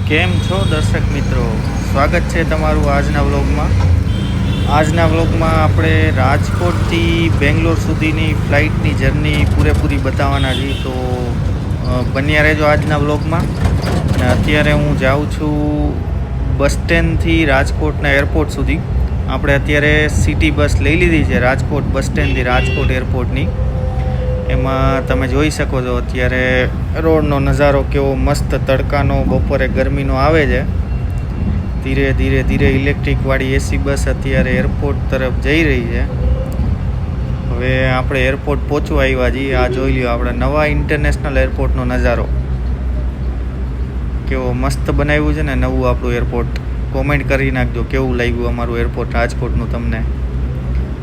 કેમ છો દર્શક મિત્રો? સ્વાગત છે તમારું આજના વ્લોગમાં આપણે રાજકોટથી બેંગ્લોર સુધીની ફ્લાઇટની જર્ની પૂરેપૂરી બતાવવાના છીએ. તો બન્યા રહેજો આજના વ્લોગમાં. અને અત્યારે હું જાઉં છું બસ સ્ટેન્ડથી રાજકોટના એરપોર્ટ સુધી. આપણે અત્યારે સિટી બસ લઈ લીધી છે રાજકોટ બસ સ્ટેન્ડથી રાજકોટ એરપોર્ટની. એમાં તમે જોઈ શકો છો અત્યારે રોડનો નજારો કેવો મસ્ત તડકાનો બપોરે ગરમીનો આવે છે. ધીરે ધીરે ઇલેક્ટ્રિકવાળી એસી બસ અત્યારે એરપોર્ટ તરફ જઈ રહી છે. હવે આપણે એરપોર્ટ પહોંચવા આવ્યા છીએ. આ જોઈ લ્યો આપણે નવા ઇન્ટરનેશનલ એરપોર્ટનો નજારો કેવો મસ્ત બનાવ્યું છે ને નવું આપણું એરપોર્ટ. કોમેન્ટ કરી નાખજો કેવું લાગ્યું અમારું એરપોર્ટ રાજકોટનું તમને.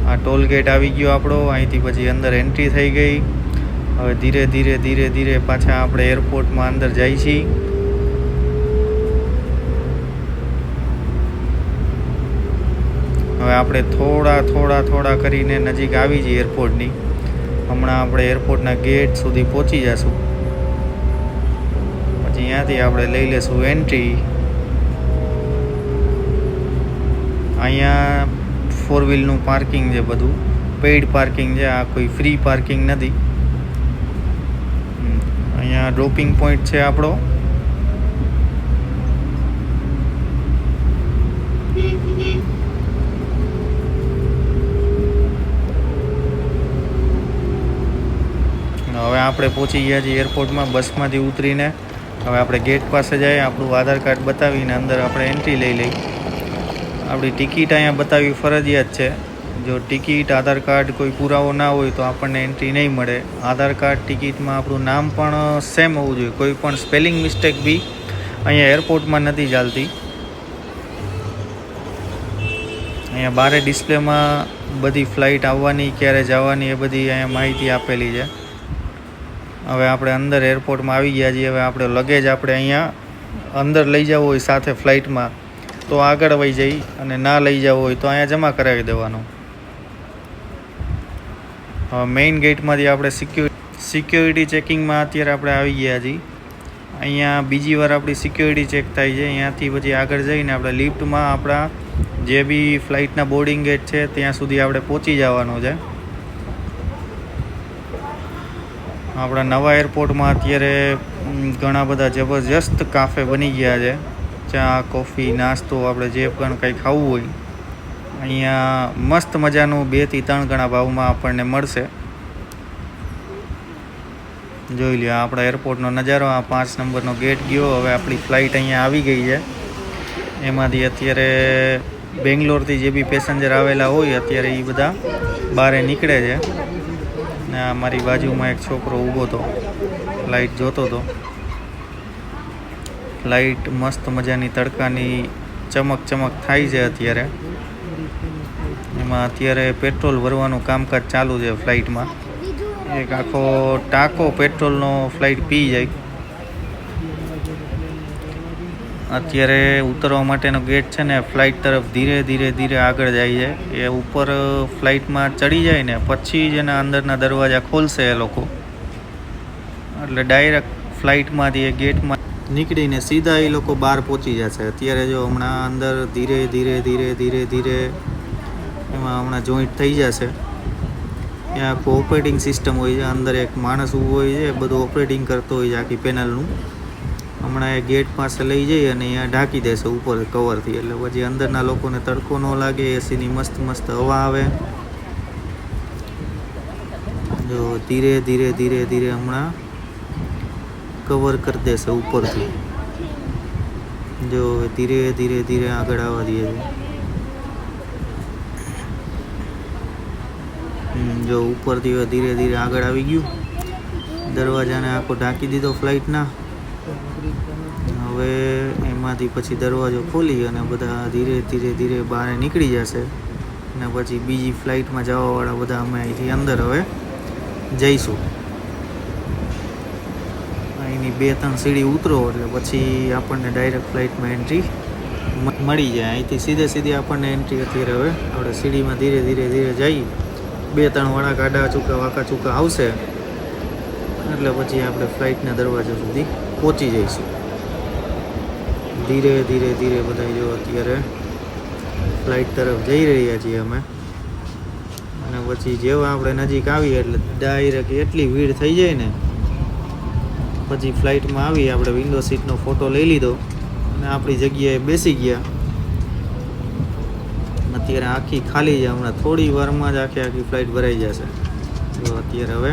આ ટોલ ગેટ આવી ગયો આપણો. અહીંથી પછી અંદર એન્ટ્રી થઈ ગઈ. હવે ધીરે પાછા આપણે એરપોર્ટમાં અંદર જઈએ છીએ. હવે આપણે થોડા કરીને નજીક આવી જઈએ એરપોર્ટની. હમણાં આપણે એરપોર્ટના ગેટ સુધી પહોંચી જઈશું. પછી ત્યાંથી આપણે લઈ લેશું એન્ટ્રી. અહીંયા 4 વ્હીલનું પાર્કિંગ છે, બધું પેઇડ પાર્કિંગ છે. આ કોઈ ફ્રી પાર્કિંગ નથી. અહીંયા ડ્રોપિંગ પોઈન્ટ છે આપણો. હવે આપણે પહોંચી ગયા છીએ એરપોર્ટમાં બસમાંથી ઉતરીને. હવે આપણે ગેટ પાસે જઈએ, આપણું આધાર કાર્ડ બતાવીને અંદર આપણે એન્ટ્રી લઈ લઈ. આપણી ટિકિટ અહીંયા બતાવવી ફરજિયાત છે. જો ટિકિટ આધાર કાર્ડ કોઈ પુરાવો ના હોય તો આપણને એન્ટ્રી નહીં મળે. આધાર કાર્ડ ટિકિટમાં આપણું નામ પણ સેમ હોવું જોઈએ. કોઈ પણ સ્પેલિંગ મિસ્ટેક બી અહીંયા એરપોર્ટમાં નથી ચાલતી. અહીંયા બારે ડિસ્પ્લેમાં બધી ફ્લાઇટ આવવાની ક્યારે જવાની એ બધી અહીંયા માહિતી આપેલી છે. હવે આપણે અંદર એરપોર્ટમાં આવી ગયા છીએ. હવે આપણે લગેજ આપણે અહીંયા અંદર લઈ જવું હોય સાથે ફ્લાઇટમાં તો આગળ વહી જઈ, અને ના લઈ જવું હોય તો અહીંયા જમા કરાવી દેવાનું. હવે મેઇન ગેટમાંથી આપણે સિક્યોરિટી ચેકિંગમાં અત્યારે આપણે આવી ગયા છીએ. અહીંયા બીજી વાર આપણી સિક્યોરિટી ચેક થાય છે. અહીંયાથી પછી આગળ જઈને આપણે લિફ્ટમાં આપણા જે બી ફ્લાઇટના બોર્ડિંગ ગેટ છે ત્યાં સુધી આપણે પહોંચી જવાનું છે. આપણા નવા એરપોર્ટમાં અત્યારે ઘણા બધા જબરજસ્ત કાફે બની ગયા છે. ચા, કોફી, નાસ્તો, આપણે જે પણ કંઈ ખાવું હોય અહીંયા મસ્ત મજાનું 2 થી 3 ગણા ભાવમાં આપણને મળશે. જોઈ લ્યો આપણા એરપોર્ટનો નજારો. આ 5 નંબરનો ગેટ ગયો. હવે આપણી ફ્લાઇટ અહીંયા આવી ગઈ છે. એમાંથી અત્યારે બેંગ્લોરથી જે બી પેસેન્જર આવેલા હોય અત્યારે એ બધા બહાર નીકળે છે. ને આ મારી બાજુમાં એક છોકરો ઊભો હતો, ફ્લાઇટ જોતો હતો. ફ્લાઇટ મસ્ત મજાની તડકાની ચમક થાય છે અત્યારે. એમાં અત્યારે પેટ્રોલ ભરવાનું કામકાજ ચાલુ છે ફ્લાઇટમાં. એક આખો ટાંકો પેટ્રોલનો ફ્લાઇટ પી જાય. અત્યારે ઉતરવા માટેનો ગેટ છે ને ફ્લાઇટ તરફ ધીરે આગળ જાય છે. એ ઉપર ફ્લાઇટમાં ચડી જાય ને પછી જ એના અંદરના દરવાજા ખોલશે એ લોકો. એટલે ડાયરેક્ટ ફ્લાઇટમાંથી એ ગેટમાં નીકળીને સીધા એ લોકો બહાર પહોંચી જશે. અત્યારે જો હમણાં અંદર ધીરે એમાં હમણાં જોઈન્ટ થઈ જશે. ત્યાં આખું ઓપરેટિંગ સિસ્ટમ હોય છે. અંદર એક માણસ ઊભો હોય છે, બધું ઓપરેટિંગ કરતો હોય છે આખી પેનલનું. હમણાં એ ગેટ પાસે લઈ જઈ અને અહીંયા ઢાંકી દેશે ઉપર કવરથી. એટલે પછી અંદરના લોકોને તડકો ન લાગે. એસીની મસ્ત હવા આવે. જો ધીરે હમણાં કવર કરી દેશે ઉપરથી. જો ધીરે આગળ આવવા દે છે. જો ઉપરથી ધીરે આગળ આવી ગયું. દરવાજાને આખો ઢાંકી દીધો ફ્લાઇટના. હવે એમાંથી પછી દરવાજો ખોલી અને બધા ધીરે બહાર નીકળી જશે. અને પછી બીજી ફ્લાઇટમાં જવાવાળા બધા અમે અહીંથી અંદર હવે જઈશું. અહીંની 2-3 સીડી ઉતરો એટલે પછી આપણને ડાયરેક્ટ ફ્લાઇટમાં એન્ટ્રી મળી જાય. અહીંથી સીધે આપણને એન્ટ્રી અત્યારે હવે આપણે સીડીમાં ધીરે જઈ. 2-3 વાળા ગાડા વાંકા ચૂકા આવશે એટલે પછી આપણે ફ્લાઇટના દરવાજા સુધી પહોંચી જઈશું. ધીરે ધીરે ધીરે બધા જો અત્યારે ફ્લાઇટ તરફ જઈ રહ્યા છીએ અમે. અને પછી જેવા આપણે નજીક આવીએ એટલે ડાયરેક્ટ એટલી ભીડ થઈ જાય ને, પછી ફ્લાઇટમાં આવી આપણે વિન્ડો સીટનો ફોટો લઈ લીધો અને આપણી જગ્યાએ બેસી ગયા. અત્યારે આખી ખાલી છે, હમણાં થોડી વારમાં જ આખી ફ્લાઇટ ભરાઈ જશે. તો અત્યારે હવે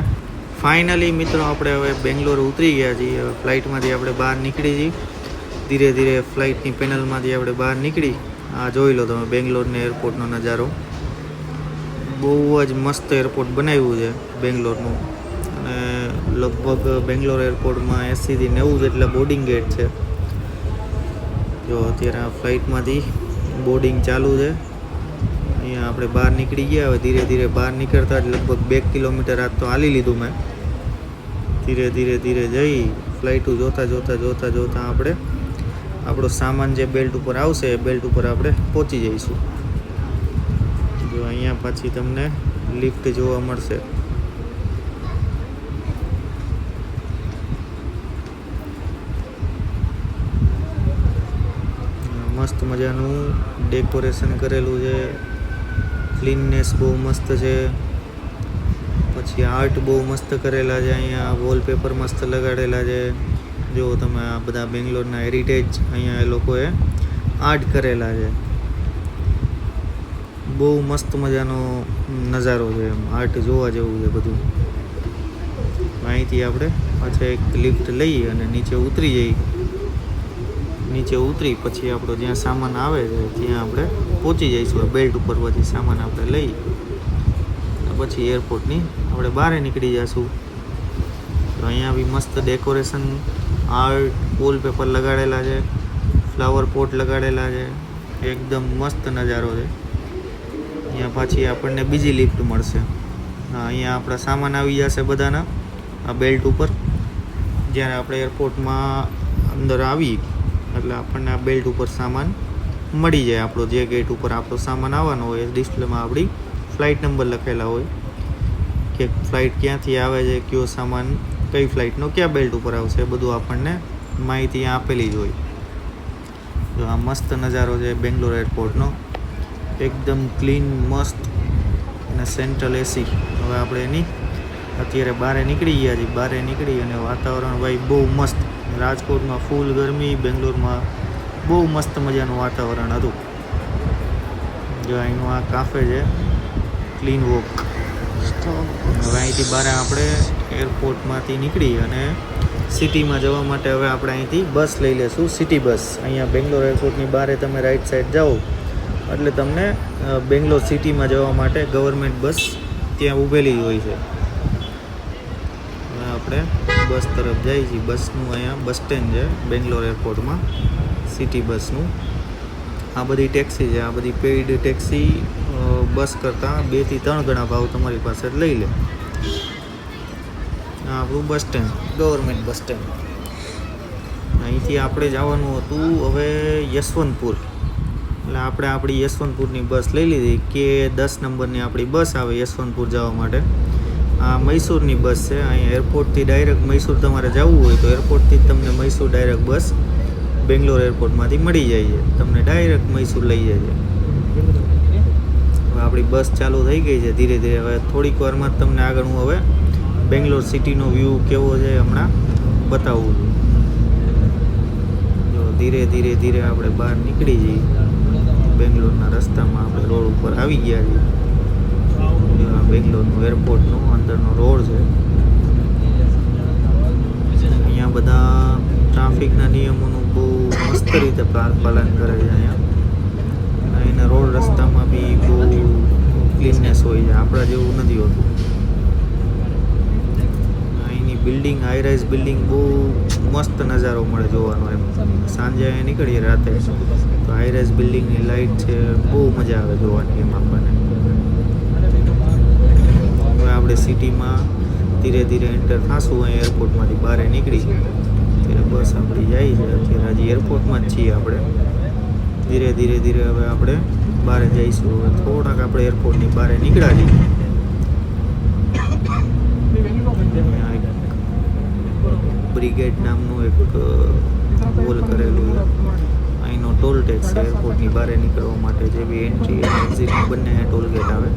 ફાઇનલી મિત્રો આપણે હવે બેંગ્લોર ઉતરી ગયા છીએ. હવે ફ્લાઇટમાંથી આપણે બહાર નીકળી છીએ ધીરે ધીરે. ફ્લાઇટની પેનલમાંથી આપણે બહાર નીકળી. આ જોઈ લો તમે બેંગ્લોરના એરપોર્ટનો નજારો. બહુ જ મસ્ત એરપોર્ટ બનાવ્યું છે બેંગ્લોરનું. અને લગભગ બેંગ્લોર એરપોર્ટમાં 80 થી 90 જેટલા બોર્ડિંગ ગેટ છે. જો અત્યારે આ ફ્લાઇટમાંથી બોર્ડિંગ ચાલુ છે. અહીંયા આપણે બહાર નીકળી ગયા. હવે ધીરે ધીરે બહાર નીકળતા જ લગભગ 2 કિલોમીટર આજ તો હાલી લીધું મેં. ધીરે ધીરે ધીરે જઈ ફ્લાઇટો જોતા આપણે આપણો સામાન જે બેલ્ટ ઉપર આવશે એ બેલ્ટ ઉપર આપણે પહોંચી જઈશું. જો અહીંયા પાછી તમને લિફ્ટ જોવા મળશે. મસ્ત મજાનું ડેકોરેશન કરેલું છે. ક્લીનનેસ બહુ મસ્ત છે. પછી આર્ટ બહુ મસ્ત કરેલા છે. અહીંયા વોલપેપર મસ્ત લગાડેલા છે. જો તમે આ બધા બેંગ્લોરના હેરિટેજ અહીંયા એ લોકોએ આર્ટ કરેલા છે. બહુ મસ્ત મજાનો નજારો છે. આર્ટ જોવા જેવું છે બધું. અહીંથી આપણે પાછા એક લિફ્ટ લઈ અને નીચે ઉતરી જઈ. નીચે ઉતરી પછી આપણો જ્યાં સામાન આવે છે ત્યાં આપણે પહોંચી જઈશું. બેલ્ટ ઉપર પછી સામાન આપણે લઈ પછી એરપોર્ટની આપણે બહાર નીકળી જઈશું. તો અહીંયા બી મસ્ત ડેકોરેશન આર્ટ વોલપેપર લગાડેલા છે. ફ્લાવર પોટ લગાડેલા છે. એકદમ મસ્ત નજારો છે. અહીંયા પાછી આપણને બીજી લિફ્ટ મળશે. અહીંયા આપણા સામાન આવી જશે બધાના આ બેલ્ટ ઉપર. જ્યારે આપણે એરપોર્ટમાં અંદર આવી એટલે આપણને આ બેલ્ટ ઉપર સામાન મળી જાય. આપણો જે ગેટ ઉપર આપણો સામાન આવવાનો હોય ડિસ્પ્લેમાં આપણી ફ્લાઇટ નંબર લખેલા હોય કે ફ્લાઇટ ક્યાંથી આવે છે, કયો સામાન કઈ ફ્લાઇટનો કયા બેલ્ટ ઉપર આવશે એ બધું આપણને માહિતી આપેલી જ હોય. જો આ મસ્ત નજારો છે બેંગ્લોર એરપોર્ટનો. એકદમ ક્લીન મસ્ત અને સેન્ટ્રલ એસી. હવે આપણે એની અત્યારે બહાર નીકળી ગયા છીએ. બહાર નીકળી અને વાતાવરણ ભાઈ બહુ મસ્ત. રાજકોટમાં ફૂલ ગરમી, બેંગ્લોરમાં બહુ મસ્ત મજાનું વાતાવરણ હતું. જો અહીંનું આ કાફે છે ક્લીન વોક. હવે અહીંથી બહાર આપણે એરપોર્ટમાંથી નીકળી અને સિટીમાં જવા માટે હવે આપણે અહીંથી બસ લઈ લેશું. City bus. અહીંયા બેંગ્લોર એરપોર્ટની બહાર તમે રાઈટ સાઈડ જાઓ એટલે તમને બેંગ્લોર સિટીમાં જવા માટે ગવર્મેન્ટ બસ ત્યાં ઊભેલી હોય છે. હવે આપણે બસ તરફ જઈએ છીએ. બસનું અહીંયા બસ સ્ટેન્ડ છે બેંગ્લોર એરપોર્ટમાં, સિટી બસનું. આ બધી ટેક્સી છે. આ બધી પેઇડ ટેક્સી બસ કરતાં 2 થી 3 ગણા ભાવ તમારી પાસે લઈ લે. આ આપણું bus stand, government bus stand. અહીંથી આપણે જવાનું હતું હવે યશવંતપુર. એટલે આપણે આપણી યશવંતપુરની બસ લઈ લીધી કે 10 નંબરની આપણી બસ આવે યશવંતપુર જવા માટે. આ મૈસૂરની બસ છે. અહીંયા એરપોર્ટથી ડાયરેક્ટ મૈસૂર તમારે જવું હોય તો એરપોર્ટથી જ તમને મૈસૂર ડાયરેક્ટ બસ બેંગ્લોર એરપોર્ટમાંથી મળી જાય છે. તમને ડાયરેક્ટ મૈસૂર લઈ જાય છે. હવે આપણી બસ ચાલુ થઈ ગઈ છે ધીરે ધીરે. હવે થોડીક વારમાં જ તમને આગળ હું હવે બેંગ્લોર સિટીનો વ્યૂ કેવો છે હમણાં બતાવું છું. જો ધીરે ધીરે ધીરે આપણે બહાર નીકળી જઈએ. બેંગ્લોરના રસ્તામાં આપણે રોડ ઉપર આવી ગયા છીએ. બેંગ્લોરનું એરપોર્ટનો અંદરનો રોડ છે. અહીંયા બધા ટ્રાફિકના નિયમોનું બહુ મસ્ત રીતે પાલન કરે છે. અહીંના રોડ રસ્તામાં બી બહુ ક્લીનનેસ હોય છે. આપણા જેવું નથી હોતું. અહીંની બિલ્ડિંગ, હાઈ રાઇઝ બિલ્ડિંગ બહુ મસ્ત નજારો મળે જોવાનો. એમ સાંજે અહીંયા નીકળીએ રાતે તો હાઈ રાઇઝ બિલ્ડિંગની લાઇટ છે, બહુ મજા આવે જોવાની એમ આપણને. હવે આપણે સિટીમાં ધીરે ધીરે એન્ટર થશું. અહીં એરપોર્ટમાંથી બહાર નીકળી ત્યારે બસ આપણી જાય છે. અત્યારે હજી એરપોર્ટમાં જ છીએ આપણે. ધીરે ધીરે ધીરે હવે આપણે બહાર જઈશું. હવે થોડાક આપણે એરપોર્ટની બહાર નીકળ્યા છીએ. બ્રિગેડ નામનું એક વોલ કરેલું છે. ટોલ ટેક્સ છે એરપોર્ટની બહાર નીકળવા માટે, જે બી એન્ટ્રી અને એક્ઝિટ બંને ટોલ ગેટ આવે.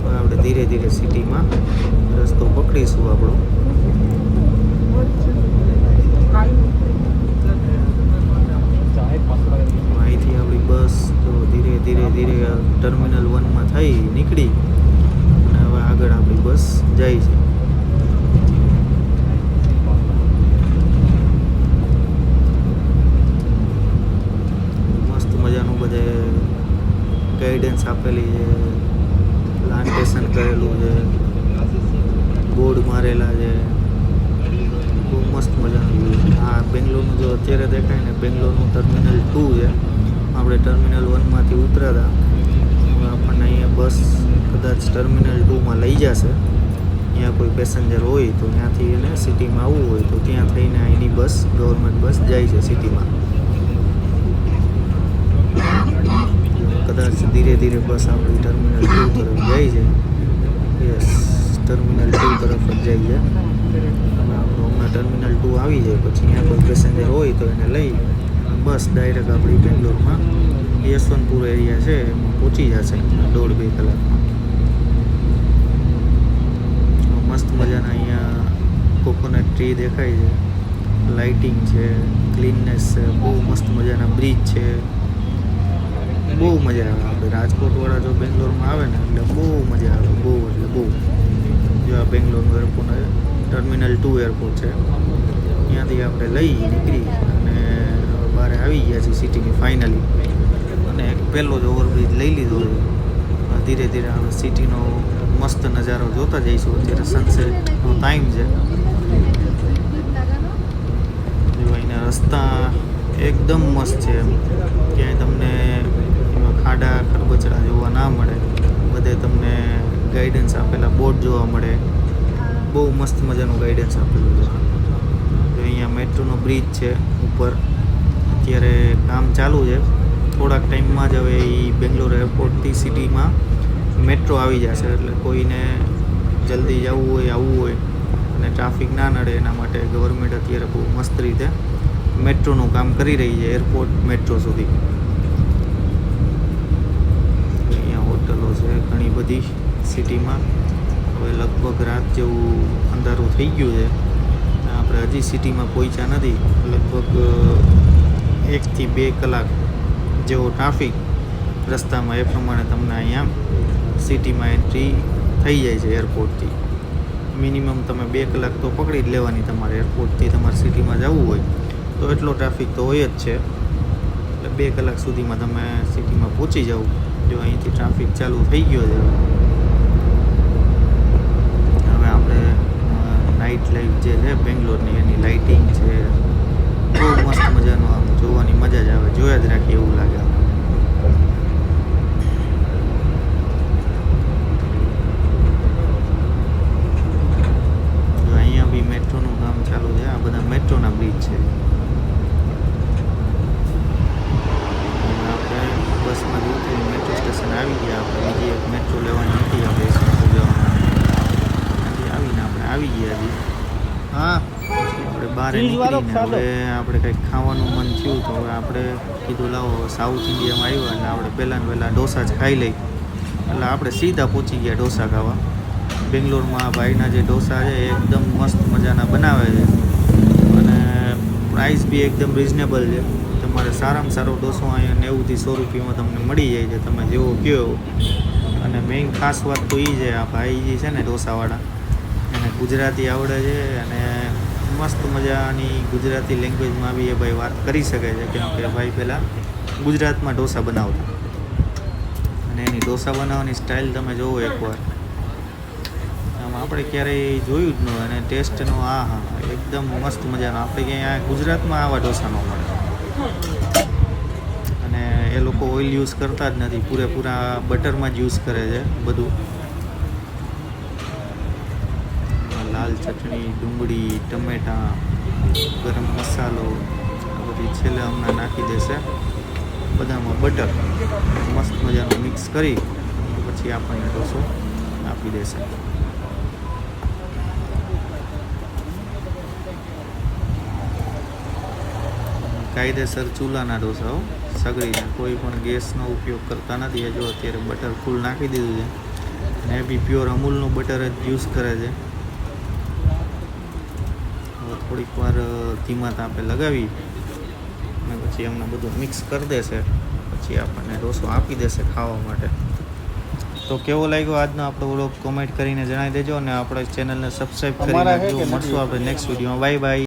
હવે આપણે ધીરે ધીરે સિટીમાં રસ્તો પકડીશું આપણો. અહીંથી આપણી બસ તો ધીરે ધીરે ધીરે ટર્મિનલ 1માં થઈ નીકળી અને હવે આગળ આપણી બસ જાય છે. મસ્ત મજાનું બધે ગાઈડન્સ આપેલી છે, પ્લાન્ટેશન કરેલું છે, બોર્ડ મારેલા છે, બહુ મસ્ત મજાનું વ્યૂ છે. આ બેંગ્લોરનું જો અત્યારે દેખાય ને, બેંગ્લોરનું ટર્મિનલ 2 છે. આપણે ટર્મિનલ 1માંથી ઉતર્યા હતા. આપણને અહીંયા બસ કદાચ ટર્મિનલ 2માં લઈ જશે. ત્યાં કોઈ પેસેન્જર હોય તો ત્યાંથી એને સિટીમાં આવવું હોય તો ત્યાં થઈને અહીંની બસ, ગવર્મેન્ટ બસ જાય છે સિટીમાં. કદાચ ધીરે ધીરે બસ આપણી ટર્મિનલ 2 તરફ જાય છે. યસ, ટર્મિનલ 2 તરફ જ જાય છે. હમણાં ટર્મિનલ 2 આવી જાય પછી ત્યાં કોઈ પેસેન્જર હોય તો એને લઈ બસ ડાયરેક્ટ આપણી બેંગ્લોરમાં યશવંતપુર એરિયા છે એમાં પહોંચી જશે 1.5-2 કલાકમાં. મસ્ત મજાના અહીંયા કોકોનટ ટ્રી દેખાય છે, લાઇટિંગ છે, ક્લીનનેસ છે, બહુ મસ્ત મજાના બ્રિજ છે. બહુ મજા આવે. આપણે રાજકોટવાળા જો બેંગ્લોરમાં આવે ને એટલે બહુ મજા આવે, બહુ એટલે બહુ. જો આ બેંગ્લોરનું એરપોર્ટ ટર્મિનલ 2 એરપોર્ટ છે, ત્યાંથી આપણે લઈ નીકળી અને બહાર આવી ગયા છીએ સિટીની ફાઇનલી. અને એક પહેલો જ ઓવરબ્રિજ લઈ લીધો છે. ધીરે ધીરે આપણે સિટીનો મસ્ત નજારો જોતા જઈશું. અત્યારે સનસેટનો ટાઈમ છે. જો અહીંના રસ્તા એકદમ મસ્ત છે. ક્યાંય તમને ખાડા ખરબચડા જોવા ના મળે. બધે તમને ગાઈડન્સ આપેલા બોર્ડ જોવા મળે. બહુ મસ્ત મજાનું ગાઈડન્સ આપેલું છે. જો અહીંયા મેટ્રોનો બ્રિજ છે ઉપર, અત્યારે કામ ચાલુ છે. થોડાક ટાઈમમાં જ હવે એ બેંગ્લોર એરપોર્ટથી સિટીમાં મેટ્રો આવી જશે. એટલે કોઈને જલ્દી જવું હોય, આવવું હોય અને ટ્રાફિક ના નડે એના માટે ગવર્મેન્ટ અત્યારે બહુ મસ્ત રીતે મેટ્રોનું કામ કરી રહી છે એરપોર્ટ મેટ્રો સુધી. અહીંયા હોટલો છે ઘણી બધી સિટીમાં. હવે લગભગ રાત જેવું અંધારું થઈ ગયું છે. આપણે હજી સિટીમાં પહોંચ્યા નથી. લગભગ 1-2 કલાક જેવો ટ્રાફિક રસ્તામાં, એ પ્રમાણે તમને અહીંયા સિટીમાં એન્ટ્રી થઈ જાય છે એરપોર્ટથી. મિનિમમ તમે 2 કલાક તો પકડી જ લેવાની તમારે એરપોર્ટથી તમારે સિટીમાં જવું હોય તો. એટલો ટ્રાફિક તો હોય જ છે. એટલે 2 કલાક સુધીમાં તમે સિટીમાં પહોંચી જાઓ. જો અહીંથી ટ્રાફિક ચાલુ થઈ ગયો છે. હવે આપણે નાઇટ લાઈફ જે છે બેંગ્લોરની, એની લાઇટિંગ છે, બહુ મસ્ત મજાનું. આમ જોવાની મજા જ આવે, જોયા જ રાખીએ એવું લાગે. જો અહીંયા બી મેટ્રોનું કામ ચાલુ છે. આ બધા મેટ્રોના બ્રિજ છે. આપણે બસમાં જોઈને મેટ્રો સ્ટેશન આવી ગયા. આપણે બીજી એક મેટ્રો લેવાની નથી. આપણે યશવંતપુર જવા આવીને આપણે આવી ગયા છીએ. હા, આપણે બહાર નીકળીને હવે આપણે કંઈક ખાવાનું મન થયું તો હવે આપણે કીધું લાવો સાઉથ ઇન્ડિયામાં આવ્યા એટલે આપણે પહેલાં ઢોસા જ ખાઈ લઈ. એટલે આપણે સીધા પહોંચી ગયા ઢોસા ખાવા. બેંગ્લોરમાં ભાઈના જે ઢોસા છે એકદમ મસ્ત મજાના બનાવે છે અને પ્રાઇસ બી એકદમ રિઝનેબલ છે. તમારે સારામાં સારો ઢોસો અહીંયા 90-100 રૂપિયામાં તમને મળી જાય છે, તમે જેવો કહો. અને મેઇન ખાસ વાત તો એ છે, આ ભાઈ જે છે ને ઢોસાવાળા, એને ગુજરાતી આવડે છે અને મસ્ત મજાની ગુજરાતી લેંગ્વેજમાં બી એ ભાઈ વાત કરી શકે છે. કેમ કે ભાઈ પહેલાં ગુજરાતમાં ઢોસા બનાવતા અને એની ઢોસા બનાવવાની સ્ટાઇલ તમે જોવો એકવાર. આમ આપણે ક્યારેય જોયું જ ન હોય અને ટેસ્ટનો એકદમ મસ્ત મજાનો. આપણે ક્યાંય ગુજરાતમાં આવા ઢોસા ન મળે. અને એ લોકો ઓઇલ યુઝ કરતા જ નથી, પૂરેપૂરા બટરમાં જ યુઝ કરે છે બધું. લાલ ચટણી, ડુંગળી, ટમેટાં, ગરમ મસાલો આ બધી છેલ્લે હમણાં નાખી દેશે બધામાં બટર. મસ્ત મજાનું મિક્સ કરી પછી આપણને ઢોસો આપી દેશે. કાયદેસર ચૂલાના ઢોસાઓ સગડીને, કોઈ પણ ગેસનો ઉપયોગ કરતા નથી. એ જો અત્યારે બટર ફૂલ નાખી દીધું છે ને એ બી પ્યોર અમૂલનું બટર જ યુઝ કરે છે. હવે થોડીક વાર ધીમા તાપે લગાવી અને પછી એમને બધું મિક્સ કરી દેશે. પછી આપણને ઢોસો આપી દેશે ખાવા માટે. તો કેવો લાગ્યો આજનો આપણો વ્લોગ કોમેન્ટ કરીને જણાવી દેજો અને આપણે ચેનલને સબસ્ક્રાઈબ કરી નાખજો. મળશું આપણે નેક્સ્ટ વિડીયોમાં. Bye bye.